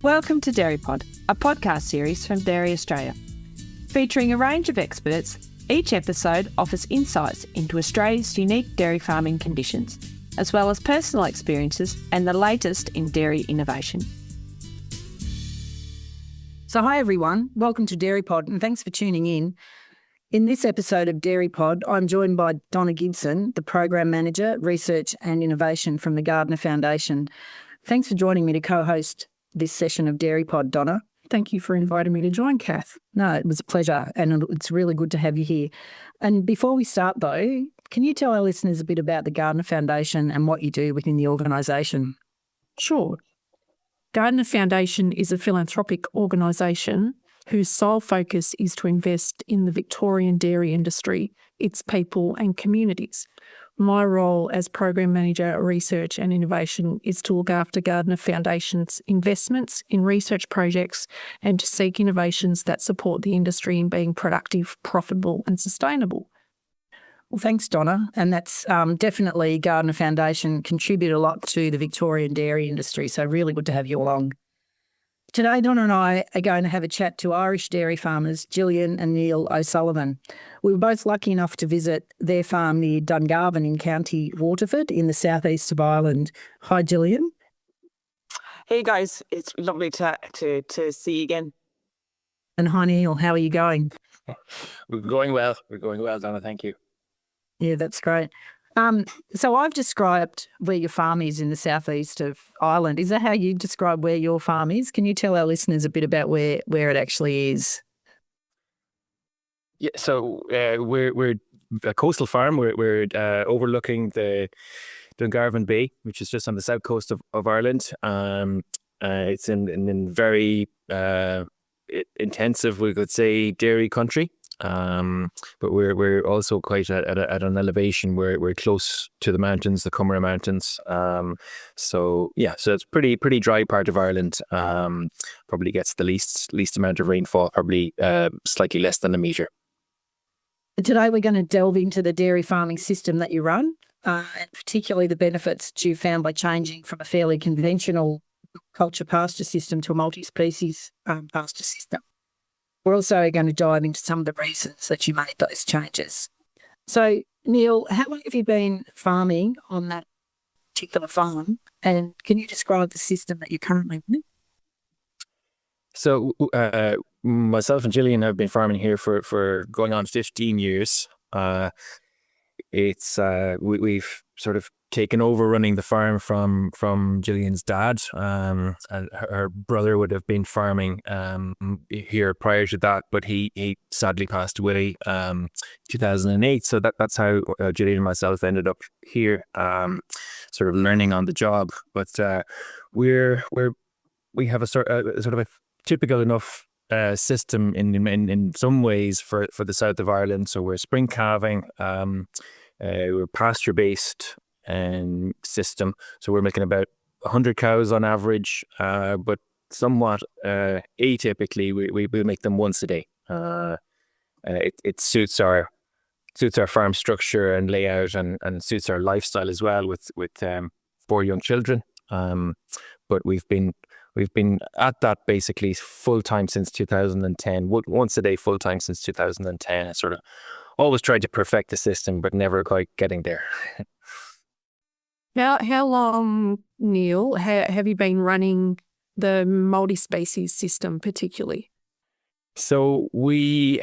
Welcome to Dairy Pod, a podcast series from Dairy Australia. Featuring a range of experts, each episode offers insights into Australia's unique dairy farming conditions, as well as personal experiences and the latest in dairy innovation. So hi everyone, welcome to Dairy Pod and thanks for tuning in. In this episode of Dairy Pod, I'm joined by Donna Gibson, the Program Manager, Research and Innovation from the Gardiner Foundation. Thanks for joining me to co-host this session of Dairy Pod, Donna. Thank you for inviting me to join, Cath. No, it was a pleasure and it's really good to have you here. And before we start though, can you tell our listeners a bit about the Gardiner Foundation and what you do within the organisation? Sure. Gardiner Foundation is a philanthropic organisation whose sole focus is to invest in the Victorian dairy industry, its people and communities. My role as Program Manager, Research and Innovation is to look after Gardiner Foundation's investments in research projects and to seek innovations that support the industry in being productive, profitable and sustainable. Well, thanks, Donna. And that's definitely Gardiner Foundation contribute a lot to the Victorian dairy industry, so really good to have you along. Today, Donna and I are going to have a chat to Irish dairy farmers Gillian and Neil O'Sullivan. We were both lucky enough to visit their farm near Dungarvan in County Waterford in the southeast of Ireland. Hi, Gillian. Hey guys, it's lovely to see you again. And hi, Neil. How are you going? We're going well. We're going well, Donna. Thank you. Yeah, that's great. So I've described where your farm is in the southeast of Ireland. Is that how you describe where your farm is? Can you tell our listeners a bit about where it actually is? Yeah, so we're a coastal farm. We're overlooking the Dungarvan Bay, which is just on the south coast of Ireland. It's in very intensive, we could say, dairy country. But we're also quite at an elevation where we're close to the mountains, the Cumra Mountains. So it's pretty dry part of Ireland. Probably gets the least amount of rainfall, probably slightly less than a metre. Today we're going to delve into the dairy farming system that you run, and particularly the benefits that you found by changing from a fairly conventional culture pasture system to a multi-species pasture system. We're also going to dive into some of the reasons that you made those changes. So, Neil, how long have you been farming on that particular farm? And can you describe the system that you're currently running? So, myself and Gillian have been farming here for going on 15 years. We've sort of taken over running the farm from Gillian's dad, and her brother would have been farming here prior to that, but he sadly passed away 2008. So that's how Gillian and myself ended up here, sort of learning on the job. But we have a sort of a typical enough system in some ways for the south of Ireland. So we're spring calving, we're pasture based system. So we're milking about 100 cows on average, but somewhat atypically we make them once a day. It suits our farm structure and layout and suits our lifestyle as well with 4 young children. But we've been at that basically full time since 2010. Once a day full time since 2010. I sort of always tried to perfect the system, but never quite getting there. How long, Neil, have you been running the multi-species system particularly? So we're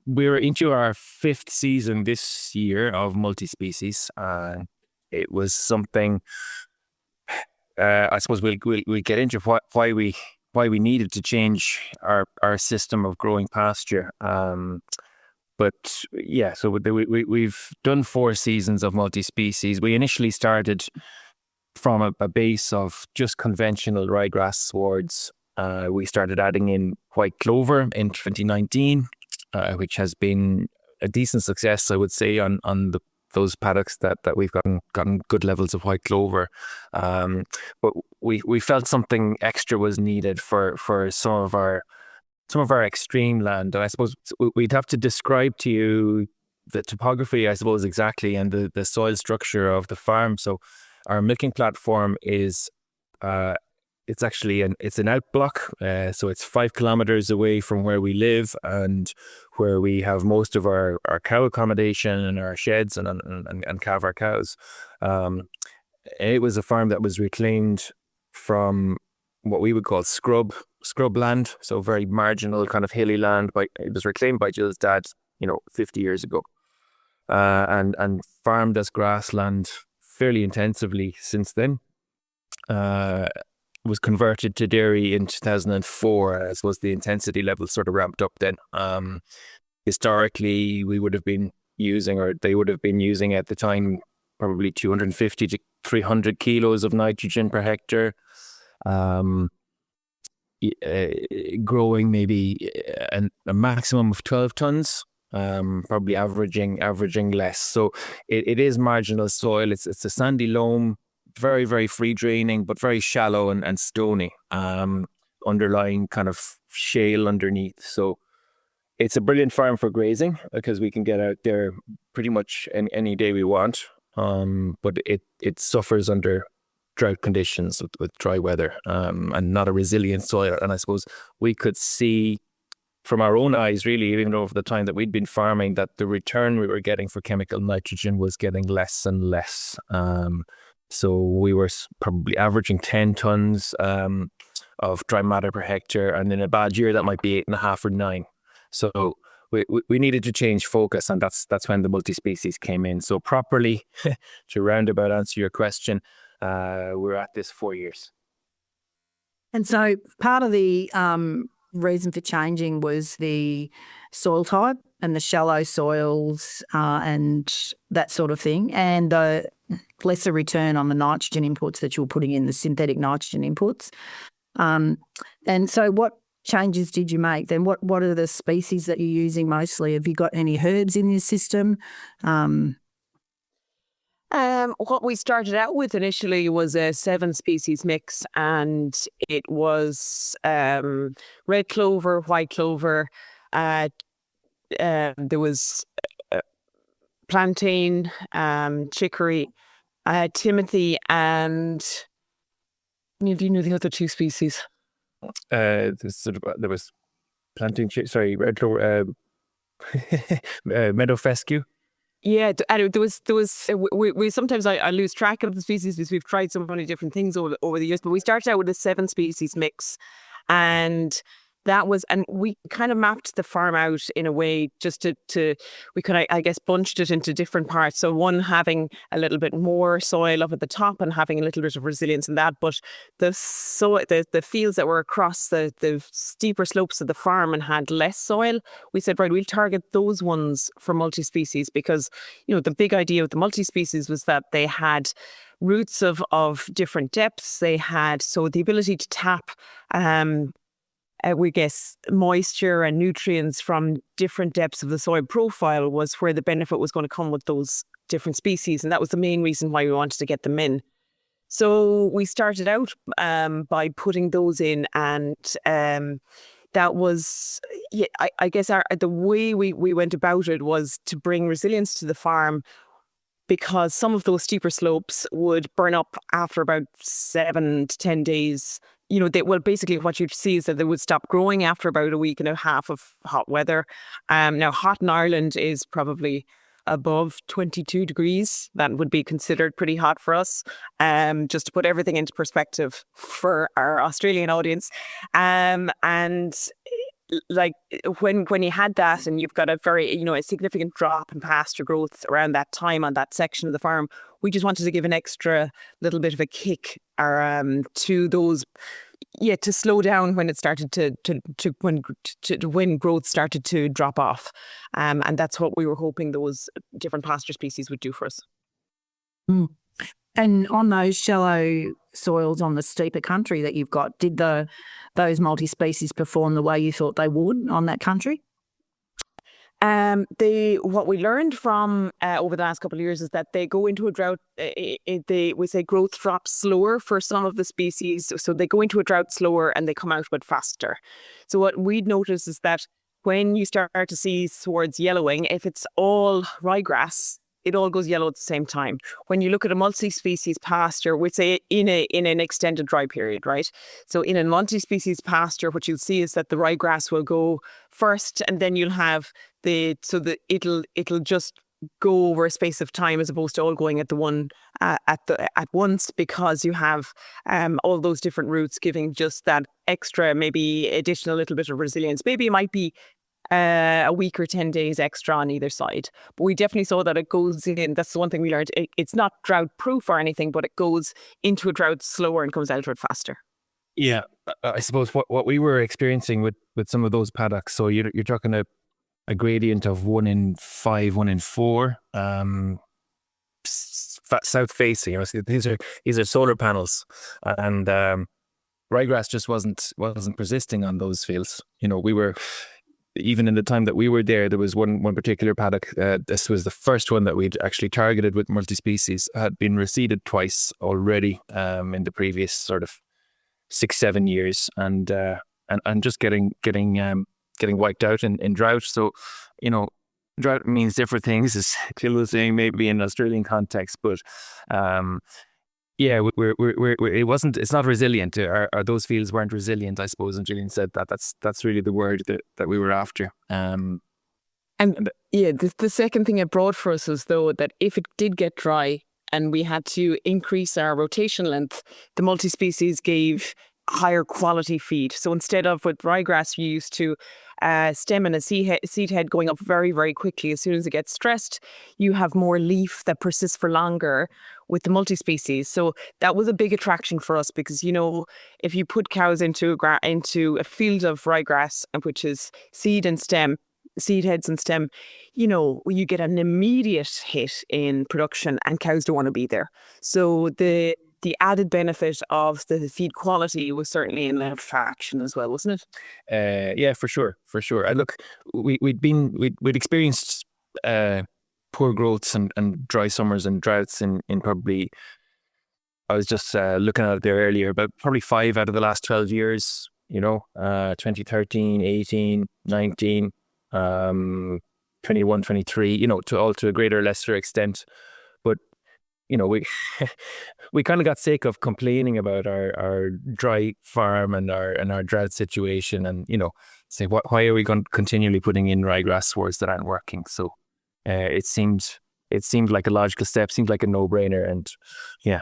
into our 5th season this year of multi-species. It was something, I suppose we'll get into why we needed to change our system of growing pasture. But yeah, so we've done 4 seasons of multi-species. We initially started from a base of just conventional ryegrass swards. We started adding in white clover in 2019, which has been a decent success, I would say, on those paddocks that we've gotten good levels of white clover. But we felt something extra was needed for some of our extreme land. And I suppose we'd have to describe to you the topography, I suppose, exactly, and the soil structure of the farm. So our milking platform is it's actually it's an outblock, so it's 5 kilometers away from where we live and where we have most of our cow accommodation and our sheds and calve our cows. It was a farm that was reclaimed from what we would call scrub land, so very marginal kind of hilly land. It was reclaimed by Jill's dad, 50 years ago, and farmed as grassland fairly intensively since then. Was converted to dairy in 2004. I suppose the intensity level sort of ramped up then. Historically, we would have been using, or they would have been using at the time, probably 250 to 300 kilos of nitrogen per hectare. Growing maybe a maximum of 12 tons, probably averaging less. So it is marginal soil. It's a sandy loam, very, very free draining, but very shallow and stony, underlying kind of shale underneath. So it's a brilliant farm for grazing because we can get out there pretty much any day we want. But it suffers under drought conditions with dry weather, and not a resilient soil. And I suppose we could see from our own eyes, really, even over the time that we'd been farming, that the return we were getting for chemical nitrogen was getting less and less. So we were probably averaging 10 tons of dry matter per hectare, and in a bad year that might be 8.5 or 9. So we needed to change focus, and that's when the multi-species came in. So properly, to roundabout answer your question, we're at this 4 years. And so part of the reason for changing was the soil type and the shallow soils and that sort of thing, and the lesser return on the nitrogen inputs that you were putting in, the synthetic nitrogen inputs. And so what changes did you make then? What are the species that you're using mostly? Have you got any herbs in your system? What we started out with initially was a 7-species mix, and it was red clover, white clover. There was plantain, chicory, timothy, and do you know the other 2 species? There was plantain, red clover, meadow fescue. Yeah, and there was we sometimes I lose track of the species because we've tried so many different things over the years. But we started out with a 7-species mix, and we kind of mapped the farm out in a way just we could, I guess, bunched it into different parts. So one having a little bit more soil up at the top and having a little bit of resilience in that. But the fields that were across the steeper slopes of the farm and had less soil, we said, right, we'll target those ones for multi-species, because, the big idea with the multi-species was that they had roots of different depths. They had, so the ability to tap we guess moisture and nutrients from different depths of the soil profile was where the benefit was going to come with those different species. And that was the main reason why we wanted to get them in. So we started out by putting those in, and that was, I guess the way we went about it was to bring resilience to the farm, because some of those steeper slopes would burn up after about 7 to 10 days. Basically what you'd see is that they would stop growing after about a week and a half of hot weather. Now, hot in Ireland is probably above 22 degrees. That would be considered pretty hot for us. Just to put everything into perspective for our Australian audience. And like when you had that, and you've got a very, a significant drop in pasture growth around that time on that section of the farm, we just wanted to give an extra little bit of a kick to those, to slow down when it started when growth started to drop off, and that's what we were hoping those different pasture species would do for us. Mm. And on those shallow soils on the steeper country that you've got, did those multi-species perform the way you thought they would on that country? What we learned from over the last couple of years is that they go into a drought. We say growth drops slower for some of the species, so they go into a drought slower and they come out a bit faster. So what we'd noticed is that when you start to see towards yellowing, if it's all ryegrass, it all goes yellow at the same time. When you look at a multi-species pasture, we'd say in an extended dry period, right? So in a multi-species pasture, what you'll see is that the ryegrass will go first, and then you'll have it'll just go over a space of time as opposed to all going at once, because you have all those different roots giving just that extra, maybe additional little bit of resilience. Maybe it might be a week or 10 days extra on either side. But we definitely saw that it goes in. That's the one thing we learned. It's not drought proof or anything, but it goes into a drought slower and comes out of it faster. Yeah, I suppose what we were experiencing with some of those paddocks. So you're talking a gradient of 1 in 5, 1 in 4, south facing. You know, so these are solar panels, and ryegrass just wasn't persisting on those fields. You know, we were. Even in the time that we were there was one particular paddock. This was the first one that we'd actually targeted with multi-species. Had been reseeded twice already in the previous sort of 6-7 years, and just getting wiped out in drought. So, you know, drought means different things, as Gil was saying, maybe in an Australian context, but yeah, it's not resilient. Or those fields weren't resilient, I suppose. And Gillian said that's really the word that we were after. And yeah, the second thing it brought for us was, though, that if it did get dry and we had to increase our rotation length, the multi-species gave higher quality feed. So instead of with ryegrass, you used to stem and a seed head going up very, very quickly. As soon as it gets stressed, you have more leaf that persists for longer with the multi-species. So that was a big attraction for us, because, you know, if you put cows into a field of ryegrass, which is seed heads and stem, you know, you get an immediate hit in production, and cows don't want to be there. So the added benefit of the feed quality was certainly in that fraction as well, wasn't it? Yeah, for sure. And look, we'd experienced poor growths and dry summers and droughts in probably, I was just looking at it there earlier, but probably 5 out of the last 12 years, you know, 2013, 18, 19, 21, 23, you know, to a greater or lesser extent. But, you know, we kind of got sick of complaining about our dry farm and our drought situation, and, you know, say, why are we continually putting in ryegrass swards that aren't working? So it seemed like a logical step, seemed like a no-brainer, and yeah,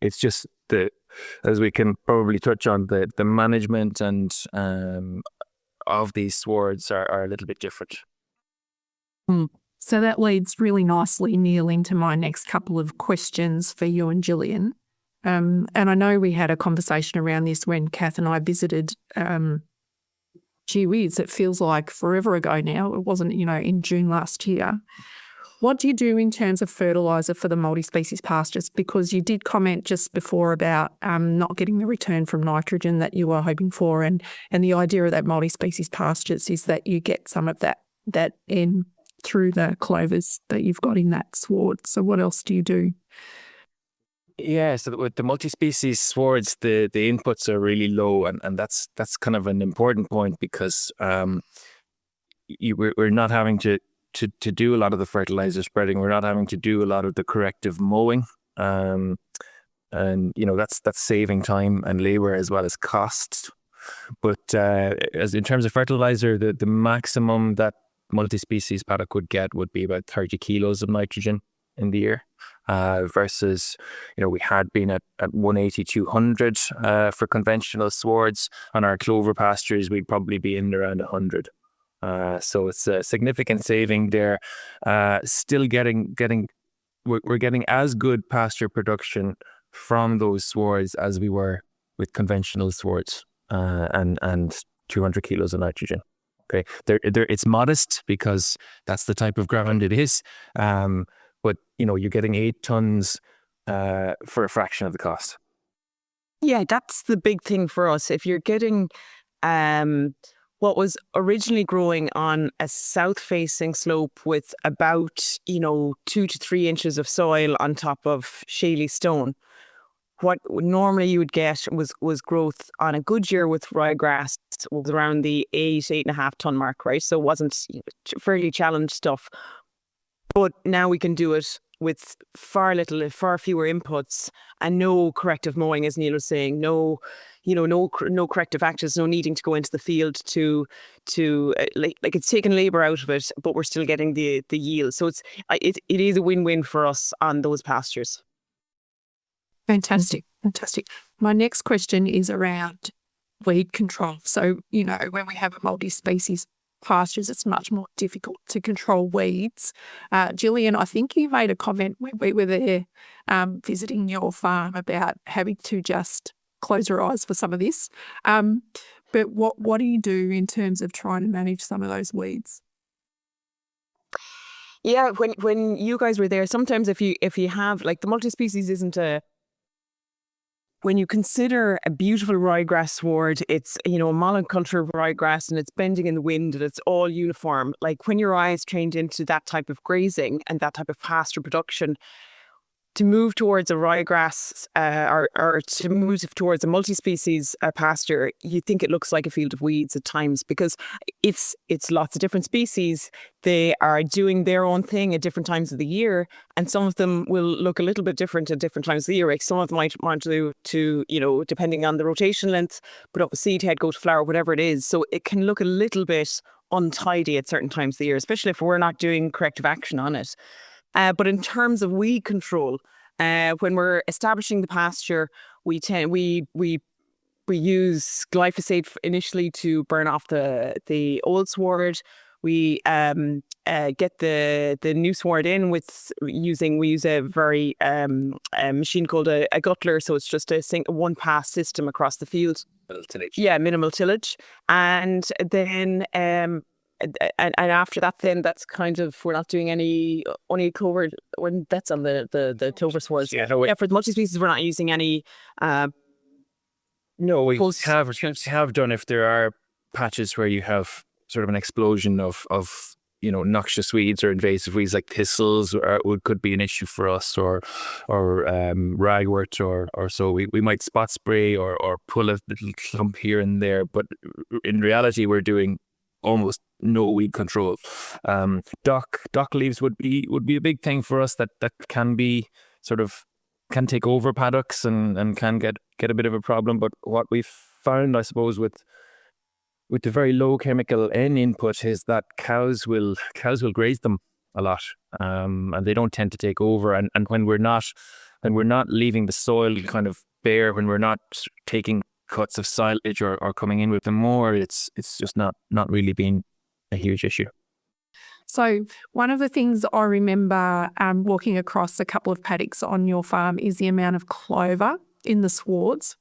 it's just as we can probably touch on, the management and of these swards are a little bit different. So that leads really nicely, Neil, into my next couple of questions for you and Gillian. And I know we had a conversation around this when Cath and I visited. Gee whiz, it feels like forever ago now. It wasn't, you know, in June last year. What do you do in terms of fertiliser for the multi-species pastures? Because you did comment just before about not getting the return from nitrogen that you were hoping for, and the idea of that multi-species pastures is that you get some of that in through the clovers that you've got in that sward. So what else do you do? Yeah, so with the multi-species swards, the inputs are really low, and that's kind of an important point, because we're not having to do a lot of the fertilizer spreading. We're not having to do a lot of the corrective mowing, and you know, that's saving time and labor as well as costs. But as in terms of fertilizer, the maximum that multi-species paddock would get would be about 30 kilos of nitrogen in the year, versus, you know, we had been at 180, 200 for conventional swards. On our clover pastures, we'd probably be in around 100. So it's a significant saving there. Still we're getting as good pasture production from those swards as we were with conventional swards, and 200 kilos of nitrogen. Okay, it's modest because that's the type of ground it is. But, you know, you're getting 8 tons for a fraction of the cost. Yeah, that's the big thing for us. If you're getting what was originally growing on a south-facing slope with about, you know, 2 to 3 inches of soil on top of shaly stone, what normally you would get was growth on a good year with ryegrass was around the 8.5 ton mark, right? So it wasn't fairly challenged stuff. But now we can do it with far fewer inputs and no corrective mowing, as Neil was saying, no corrective actions, no needing to go into the field to like it's taken labour out of it, but we're still getting the yield. So it is a win-win for us on those pastures. Fantastic. My next question is around weed control. So, when we have a multi-species pastures, it's much more difficult to control weeds. Gillian, I think you made a comment when we were there visiting your farm about having to just close your eyes for some of this. But what do you do in terms of trying to manage some of those weeds? Yeah, when you guys were there, sometimes if you have, like, the multi-species isn't when you consider a beautiful ryegrass sward, it's, a monoculture ryegrass, and it's bending in the wind and it's all uniform. Like, when your eye is trained into that type of grazing and that type of pasture production, to move towards a ryegrass or to move towards a multi-species pasture, you think it looks like a field of weeds at times, because it's lots of different species. They are doing their own thing at different times of the year, and some of them will look a little bit different at different times of the year. Like, some of them might want to depending on the rotation length, put up a seed head, go to flower, whatever it is. So it can look a little bit untidy at certain times of the year, especially if we're not doing corrective action on it. But in terms of weed control, when we're establishing the pasture, we use glyphosate initially to burn off the old sward. We get the new sward in we use a very machine called a guttler, so it's just a one pass system across the field. Minimal tillage. Yeah, minimal tillage, and then. And after that, then that's kind of, we're not doing only clover when that's on the clover swards. Yeah, for the multi-species, we're not using any. No, we have done, if there are patches where you have sort of an explosion of noxious weeds or invasive weeds like thistles, could be an issue for us, or ragwort, or so we might spot spray or pull a little clump here and there. But in reality, we're doing almost no weed control. Dock leaves would be a big thing for us, that can be can take over paddocks and can get a bit of a problem. But what we've found, I suppose, with the very low chemical N input, is that cows will graze them a lot, and they don't tend to take over. And when we're not leaving the soil kind of bare, when we're not taking cuts of silage or coming in with them more, it's just not really been a huge issue. So one of the things I remember walking across a couple of paddocks on your farm is the amount of clover in the swards.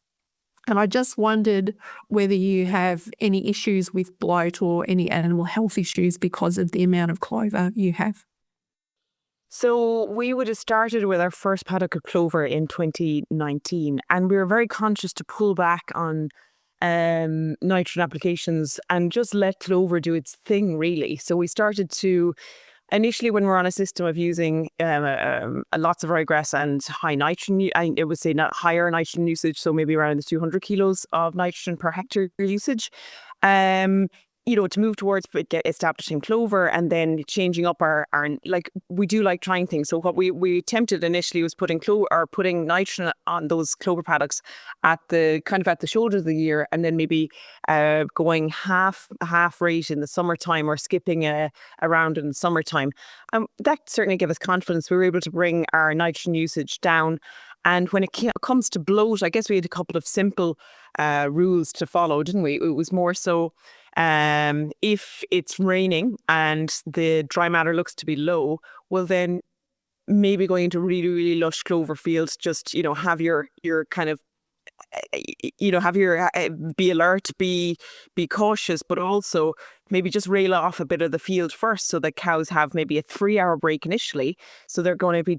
And I just wondered whether you have any issues with bloat or any animal health issues because of the amount of clover you have. So we would have started with our first paddock of clover in 2019, and we were very conscious to pull back on nitrogen applications and just let clover do its thing, really. So we started to, initially, when we're on a system of using lots of ryegrass and high nitrogen, I would say not higher nitrogen usage, so maybe around the 200 kilos of nitrogen per hectare usage. To move towards establishing clover, and then changing up our like, we do like trying things. So what we attempted initially was putting nitrogen on those clover paddocks at the shoulders of the year, and then maybe going half rate in the summertime, or skipping a round in the summertime. That certainly gave us confidence. We were able to bring our nitrogen usage down. And when it comes to bloat, I guess we had a couple of simple rules to follow, didn't we? It was more so, if it's raining and the dry matter looks to be low, well, then maybe going into really, really lush clover fields, just, have your kind of, have your, be alert, be cautious, but also maybe just rail off a bit of the field first, so that cows have maybe a 3-hour break initially. So they're going to be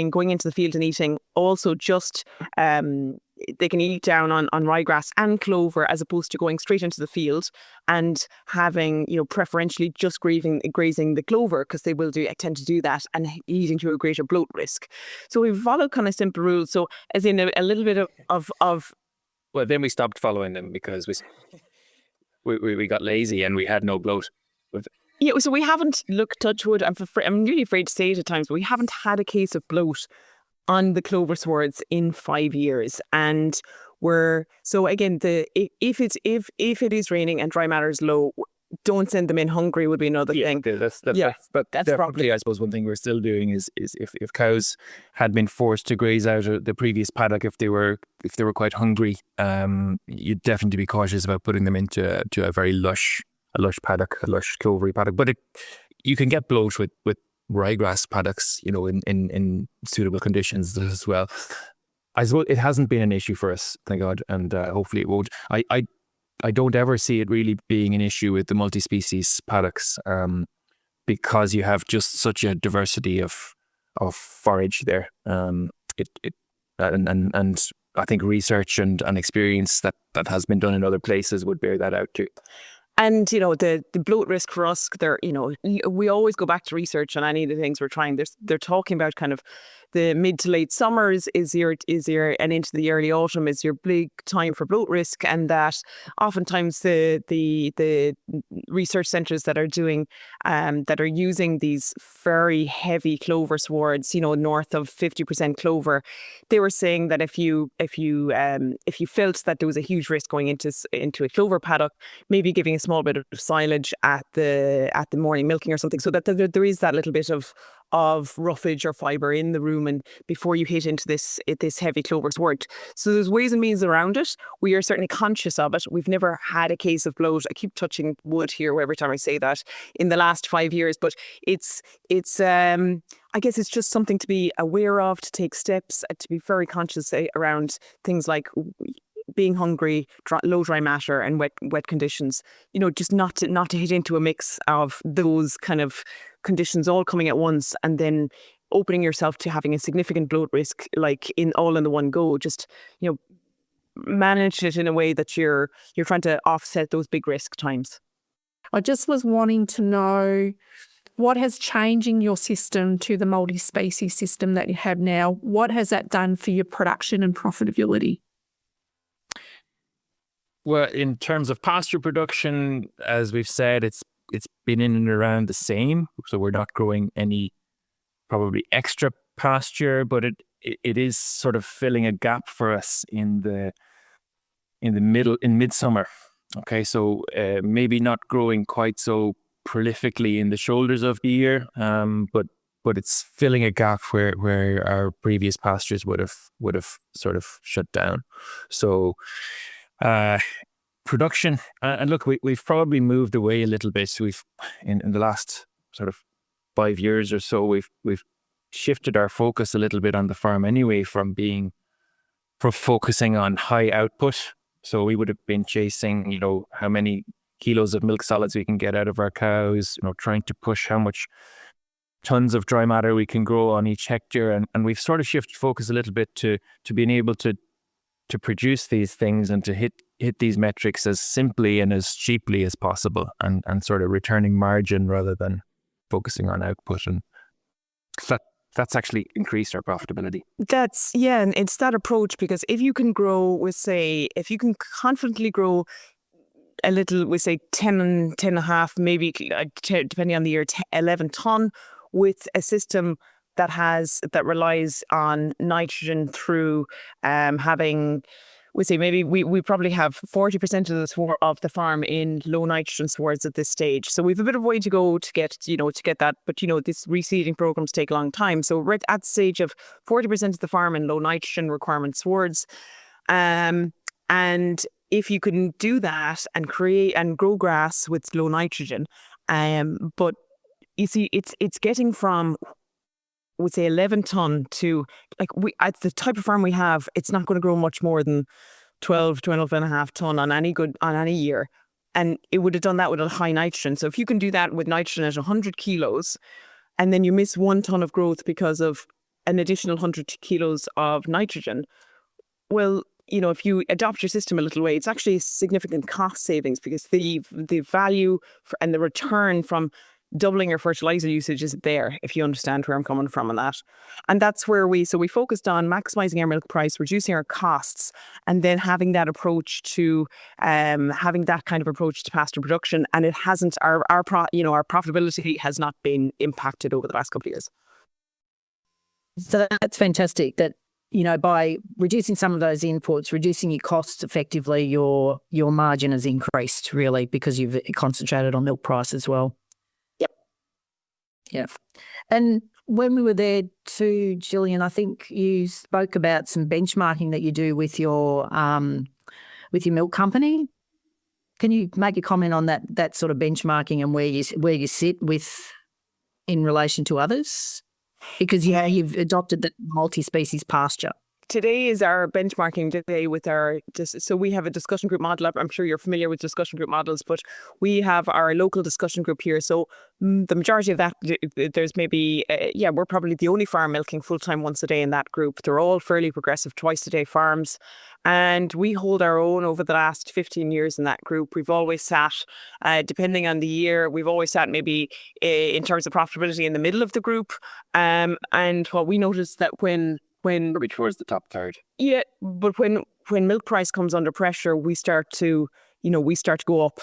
going into the field and eating also just, they can eat down on ryegrass and clover, as opposed to going straight into the field and having, preferentially just grazing the clover, because they will tend to do that, and leading to a greater bloat risk. So we followed kind of simple rules. So as in a little bit of Well, then we stopped following them because we got lazy and we had no bloat. Yeah, so we haven't, look, touch wood, I'm really afraid to say it at times, but we haven't had a case of bloat on the clover swords in 5 years. And so again, if it is raining and dry matter is low, don't send them in hungry would be another thing. That's that's probably, I suppose, one thing we're still doing is if cows had been forced to graze out of the previous paddock, if they were quite hungry, you'd definitely be cautious about putting them into a very lush paddock, a lush clovery paddock. But you can get bloat with ryegrass paddocks, in suitable conditions as well. I suppose it hasn't been an issue for us, thank God, and hopefully it won't. I don't ever see it really being an issue with the multi-species paddocks, because you have just such a diversity of forage there. And I think research and experience that has been done in other places would bear that out too. And, the bloat risk for us, we always go back to research on any of the things we're trying. They're talking about kind of the mid to late summers is your and into the early autumn is your big time for bloat risk, and that oftentimes the research centres that are doing that are using these very heavy clover swards, north of 50% clover, they were saying that if you felt that there was a huge risk going into a clover paddock, maybe giving a small bit of silage at the morning milking or something, so that there is that little bit of roughage or fibre in the rumen before you hit into this heavy clover sward. So there's ways and means around it. We are certainly conscious of it. We've never had a case of bloat. I keep touching wood here every time I say that in the last 5 years, but it's I guess it's just something to be aware of, to take steps, to be very conscious around things like being hungry, low dry matter and wet conditions, just not to hit into a mix of those kind of conditions all coming at once and then opening yourself to having a significant bloat risk, like in the one go. Just, manage it in a way that you're trying to offset those big risk times. I just was wanting to know what has changed in your system to the multi-species system that you have now. What has that done for your production and profitability? Well, in terms of pasture production, as we've said, it's been in and around the same. So we're not growing any probably extra pasture, but it is sort of filling a gap for us in midsummer. Okay, so maybe not growing quite so prolifically in the shoulders of the year, but it's filling a gap where our previous pastures would have sort of shut down. So production, and look, we've probably moved away a little bit. We've in the last sort of 5 years or so, we've shifted our focus a little bit on the farm anyway, from focusing on high output. So we would have been chasing, how many kilos of milk solids we can get out of our cows, trying to push how much tons of dry matter we can grow on each hectare. And we've sort of shifted focus a little bit to being able to produce these things and to hit these metrics as simply and as cheaply as possible, and sort of returning margin rather than focusing on output. And that's actually increased our profitability. And it's that approach, because if you can grow, if you can confidently grow a little, 10.5, maybe depending on the year, 11 ton, with a system that relies on nitrogen through having, maybe we probably have 40% of the farm in low nitrogen swards at this stage. So we've a bit of a way to go to get that. But this reseeding programs take a long time. So we're at the stage of 40% of the farm in low nitrogen requirement swards, and if you can do that and create and grow grass with low nitrogen, but you see, it's getting from 11 ton to, at the type of farm we have, it's not going to grow much more than 12 and a half ton on any year. And it would have done that with a high nitrogen. So if you can do that with nitrogen at 100 kilos, and then you miss 1 ton of growth because of an additional 100 kilos of nitrogen, well, if you adopt your system a little way, it's actually a significant cost savings, because the value and the return from doubling your fertilizer usage is there, if you understand where I'm coming from on that. And that's where we focused on maximizing our milk price, reducing our costs, and then having that approach to having that kind of approach to pasture production. And it hasn't, our profitability has not been impacted over the last couple of years. So that's fantastic that, by reducing some of those inputs, reducing your costs effectively, your margin has increased really because you've concentrated on milk price as well. Yep. Yeah. And when we were there too, Gillian, I think you spoke about some benchmarking that you do with your milk company. Can you make a comment on that sort of benchmarking and where you sit with in relation to others? Because you've adopted the multi-species pasture. Today is our benchmarking day with so we have a discussion group model. I'm sure you're familiar with discussion group models, but we have our local discussion group here. So the majority of that, there's maybe, we're probably the only farm milking full-time once a day in that group. They're all fairly progressive twice a day farms. And we hold our own over the last 15 years in that group. We've always sat, depending on the year, we've always sat maybe in terms of profitability in the middle of the group. And what we noticed that when Probably towards the top third. Yeah, but when milk price comes under pressure, we start to go up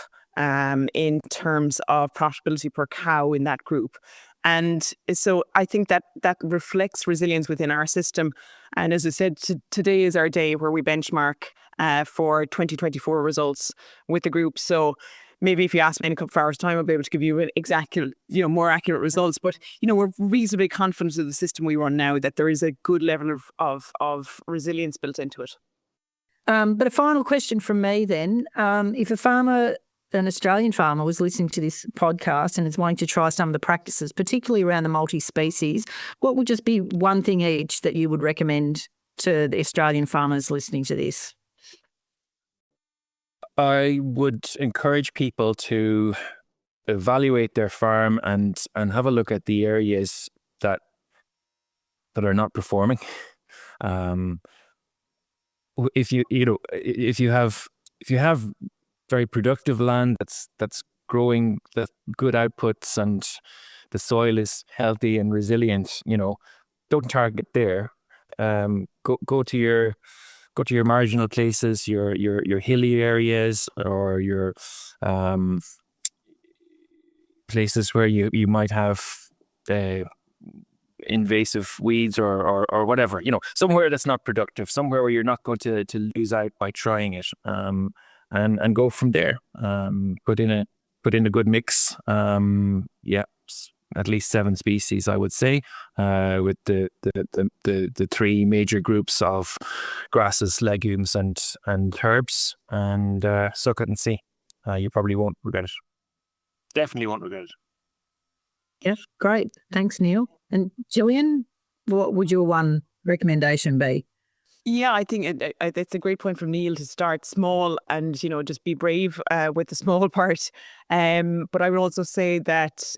in terms of profitability per cow in that group. And so I think that reflects resilience within our system. And as I said, today is our day where we benchmark for 2024 results with the group. So maybe if you ask me in a couple of hours' time, I'll be able to give you more accurate results. But, we're reasonably confident of the system we run now that there is a good level of resilience built into it. But a final question from me then. If an Australian farmer was listening to this podcast and is wanting to try some of the practices, particularly around the multi-species, what would just be one thing each that you would recommend to the Australian farmers listening to this? I would encourage people to evaluate their farm and have a look at the areas that are not performing. If you have very productive land that's growing the good outputs and the soil is healthy and resilient, don't target there. Go to your marginal places, your hilly areas, or your places where you might have invasive weeds or whatever, somewhere that's not productive, somewhere where you're not going to lose out by trying it, and go from there. Put in a good mix. At least 7 species, I would say, with the 3 major groups of grasses, legumes, and herbs, and suck it and see. You probably won't regret it. Definitely won't regret it. Yeah, great. Thanks, Neil. And Gillian, what would your one recommendation be? Yeah, I think it's a great point from Neil to start small and, just be brave with the small part. But I would also say that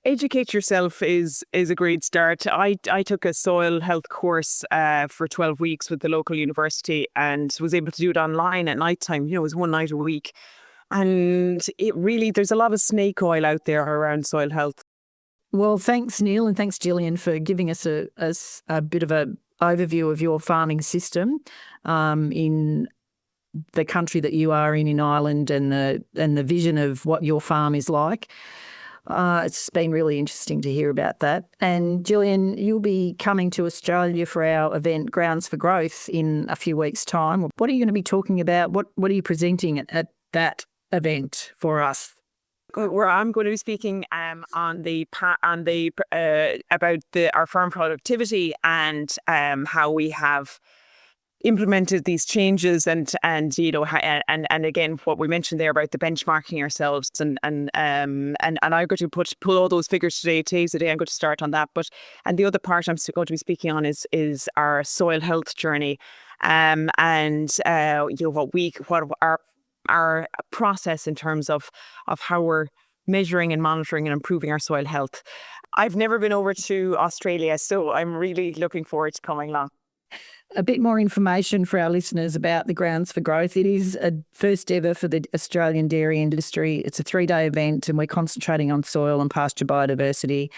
educate yourself is a great start. I took a soil health course for 12 weeks with the local university and was able to do it online at night time. It was one night a week. And there's a lot of snake oil out there around soil health. Well, thanks, Neil, and thanks, Gillian, for giving us a bit of an overview of your farming system in the country that you are in Ireland, and the vision of what your farm is like. It's been really interesting to hear about that. And Gillian, you'll be coming to Australia for our event Grounds for Growth in a few weeks' time. What are you going to be talking about? What are you presenting at that event for us? Where I'm going to be speaking about our farm productivity and how we have implemented these changes and again what we mentioned there about the benchmarking ourselves and I'm going to pull all those figures today. Today's the day I'm going to start on that. And the other part I'm going to be speaking on is our soil health journey, what our process in terms of how we're measuring and monitoring and improving our soil health. I've never been over to Australia, so I'm really looking forward to coming along. a bit more information for our listeners about the Grounds for Growth. It is a first ever for the Australian dairy industry. It's a 3-day event and we're concentrating on soil and pasture biodiversity,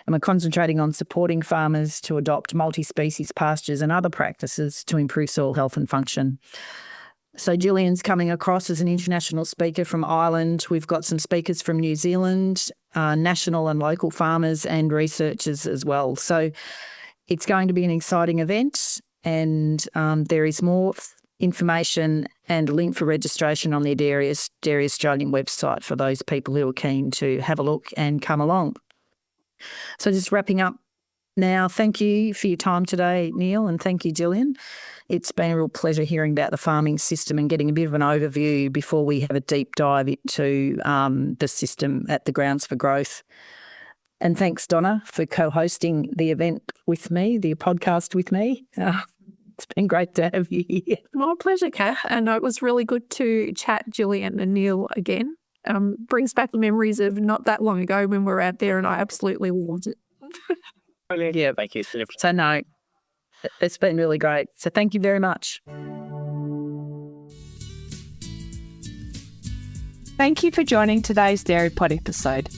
and we're concentrating on supporting farmers to adopt multi-species pastures and other practices to improve soil health and function. So Gillian's coming across as an international speaker from Ireland. We've got some speakers from New Zealand, national and local farmers and researchers as well. So it's going to be an exciting event, and there is more information and a link for registration on the Dairy Australian website for those people who are keen to have a look and come along. So just wrapping up now, thank you for your time today, Neil, and thank you, Gillian. It's been a real pleasure hearing about the farming system and getting a bit of an overview before we have a deep dive into the system at the Grounds for Growth. And thanks, Donna, for co-hosting the event with me, the podcast with me. It's been great to have you here. My pleasure, Cath. And it was really good to chat Gillian and Neil again. Brings back the memories of not that long ago when we were out there, and I absolutely loved it. Yeah, thank you. So no, it's been really great. So thank you very much. Thank you for joining today's Dairy Pod episode.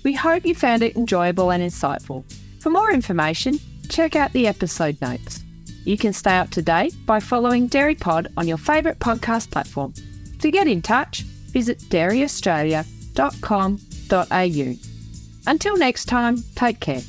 We hope you found it enjoyable and insightful. For more information, check out the episode notes. You can stay up to date by following Dairy Pod on your favourite podcast platform. To get in touch, visit dairyaustralia.com.au. Until next time, take care.